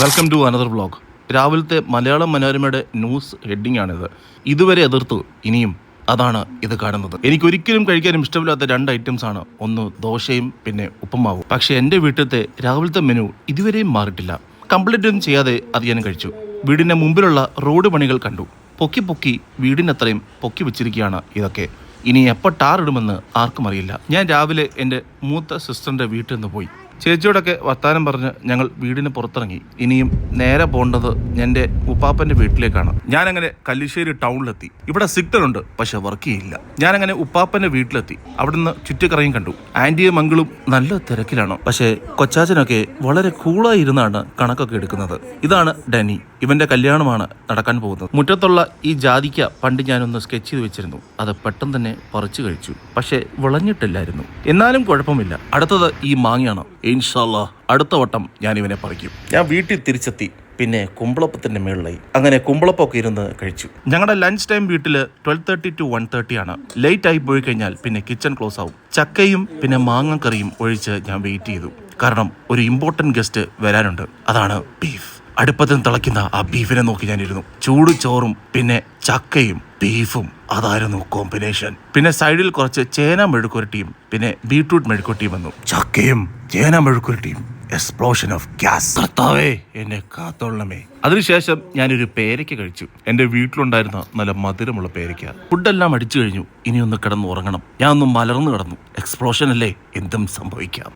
Welcome to another vlog. രാവിലത്തെ മലയാളം മനോരമയുടെ news heading ആണിത്. ഇതുവരെ എതിർത്തു, ഇനിയും അതാണ് ഇത് കാണുന്നത്. എനിക്കൊരിക്കലും കഴിക്കാനും ഇഷ്ടമില്ലാത്ത രണ്ട് ഐറ്റംസ് ആണ്. ഒന്ന് ദോശയും പിന്നെ ഉപ്പുമാവും. പക്ഷെ എൻ്റെ വീട്ടിലത്തെ രാവിലത്തെ മെനു ഇതുവരെയും മാറിയിട്ടില്ല. കംപ്ലീറ്റ് ഒന്നും ചെയ്യാതെ അത് ഞാൻ കഴിച്ചു. വീടിൻ്റെ മുമ്പിലുള്ള റോഡ് പണികൾ കണ്ടു. പൊക്കി വീടിനത്രയും പൊക്കി വെച്ചിരിക്കുകയാണ് ഇതൊക്കെ. ഇനി എപ്പോൾ ടാർ ഇടുമെന്ന് ആർക്കും അറിയില്ല. ഞാൻ രാവിലെ എൻ്റെ മൂത്ത സിസ്റ്ററിൻ്റെ വീട്ടിൽ നിന്ന് പോയി. ചേച്ചിയോടൊക്കെ വർത്താനം പറഞ്ഞ് ഞങ്ങൾ വീടിന് പുറത്തിറങ്ങി. ഇനിയും നേരെ പോകേണ്ടത് എൻ്റെ ഉപ്പാപ്പൻ്റെ വീട്ടിലേക്കാണ്. ഞാനങ്ങനെ കല്ലിശ്ശേരി ടൗണിലെത്തി. ഇവിടെ സിഗ്നൽ ഉണ്ട്, പക്ഷെ വർക്ക് ചെയ്യില്ല. ഞാനങ്ങനെ ഉപ്പാപ്പൻ്റെ വീട്ടിലെത്തി. അവിടുന്ന് ചുറ്റിക്കറയും കണ്ടു. ആൻറ്റിയും മംഗിളും നല്ല തിരക്കിലാണ്. പക്ഷേ കൊച്ചാച്ചനൊക്കെ വളരെ കൂളായി ഇരുന്നാണ് കണക്കൊക്കെ എടുക്കുന്നത്. ഇതാണ് ഡനി. ഇവന്റെ കല്യാണമാണ് നടക്കാൻ പോകുന്നത്. മുറ്റത്തുള്ള ഈ ജാതിക്ക പണ്ട് ഞാനൊന്ന് സ്കെച്ച് ചെയ്ത് വെച്ചിരുന്നു. അത് പെട്ടെന്ന് തന്നെ പറിച്ചു കഴിച്ചു. പക്ഷെ വിളഞ്ഞിട്ടില്ലായിരുന്നു. എന്നാലും കുഴപ്പമില്ല. അടുത്തത് ഈ മാങ്ങയാണ്. ഇൻഷാല്ലാ അടുത്ത വട്ടം ഞാൻ ഇവനെ പറിക്കും. ഞാൻ വീട്ടിൽ തിരിച്ചെത്തി. പിന്നെ കുമ്പളപ്പത്തിന്റെ മേളിലായി. അങ്ങനെ കുമ്പളപ്പൊക്കെ ഇരുന്ന് കഴിച്ചു. ഞങ്ങളുടെ ലഞ്ച് ടൈം വീട്ടിൽ 12:30 to 1:30 ആണ്. ലേറ്റ് ആയി പോയി കഴിഞ്ഞാൽ പിന്നെ കിച്ചൺ ക്ലോസ് ആവും. ചക്കയും പിന്നെ മാങ്ങക്കറിയും ഒഴിച്ച് ഞാൻ വെയിറ്റ് ചെയ്തു. കാരണം ഒരു ഇമ്പോർട്ടന്റ് ഗസ്റ്റ് വരാനുണ്ട്. അതാണ് ബീഫ്. അടുപ്പത്തിന് തിളയ്ക്കുന്ന ആ ബീഫിനെ നോക്കി ഞാനിരുന്നു. ചൂട് ചോറും പിന്നെ ചക്കയും ബീഫും, അതായിരുന്നു കോമ്പിനേഷൻ. പിന്നെ സൈഡിൽ കുറച്ച് ചേന മെഴുക്കുരട്ടിയും പിന്നെ ബീട്രൂട്ട് മെഴുക്കുരട്ടിയും വന്നു. ചക്കയും ചേന മെഴുക്കുരട്ടിയും, എക്സ്പ്ലോഷൻ ഓഫ് ഗ്യാസ്. കർത്താവേ എന്നെ കാത്തോളമേ. അതിനുശേഷം ഞാനൊരു പേരയ്ക്ക കഴിച്ചു. എൻ്റെ വീട്ടിലുണ്ടായിരുന്ന നല്ല മധുരമുള്ള പേരയ്ക്ക. ഫുഡെല്ലാം അടിച്ചു കഴിഞ്ഞു. ഇനി ഒന്ന് കിടന്ന് ഉറങ്ങണം. ഞാൻ ഒന്ന് മലർന്നു കിടന്നു. എക്സ്പ്ലോഷൻ അല്ലേ, എന്തും സംഭവിക്കാം.